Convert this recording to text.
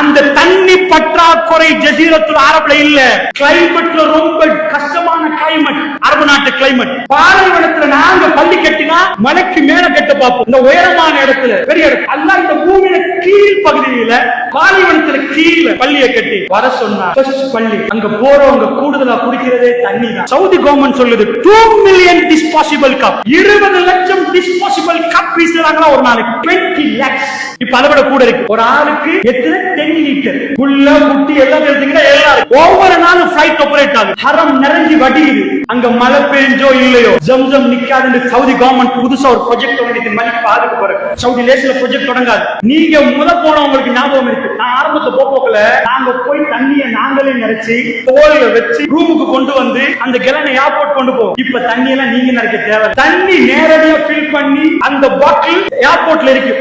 அந்த தண்ணி பற்றாக்குறை ஜசீரத்துல் அரபுல இல்ல. கிளைமேட்ல ரொம்ப கஷ்டமான கிளைமேட், அரபு நாட்டு கிளைமேட். பாலைவனத்துல நாங்க பள்ளி கட்டினா மலைக்கு மேல கட்ட பார்ப்போம். இந்த உயரமான இடத்துல பெரிய இடம் அல்ல, இந்த பூமியில கீழ் பகுதியில பாலைவனத்துல கீழ பள்ளியை கட்டி வர சொன்னா பள்ளி அங்க போறவங்க கூடுதலா குடிக்கிறதே தண்ணி தான். சவுதி கவர்மெண்ட் சொல்லுது 2 மில்லியன் டிஸ்பாசிபிள் கப், 20 லட்சம் டிஸ்பாசிபிள் கப் வீசுறாங்களா ஒரு நாளைக்கு. 20 lakhs. இப்ப அதை விட கூட இருக்கு. ஒரு ஆளுக்கு எத்தனை 10 லிட்டர் உள்ள குட்டி எல்லாம் எடுத்தீங்கன்னா எல்லாரும் ஒவ்வொரு நாளும் ஃபிளைட் ஆபரேட் ஆகுது. ஹரம் நிறைஞ்சி வடியுது. அங்க மழை பெஞ்சோ இல்லையோ ஜம்சம் நிக்காதுன்னு சவுதி கவர்மெண்ட் புதுசா ஒரு ப்ராஜெக்ட் வந்து மலிக்கு பாதுகாக்க போறாங்க. சவுதி லேசில ப்ராஜெக்ட் தொடங்காது. நீங்க முத போனவங்களுக்கு ஞாபகம் இருக்கு, நான் ஆரம்பத்துல போகல, நாங்க போய் தண்ணியை நாங்களே நிறைச்சி தோல்ல வச்சு ரூமுக்கு கொண்டு வந்து அந்த கிழனை ஏர்போர்ட் கொண்டு போவோம். இப்ப தண்ணி எல்லாம் நீங்க நிறைக்க தேவை. தண்ணி நேரடியா ஃபில் பண்ணி அந்த பாட்டில் ஏர்போர்ட்ல இருக்கு.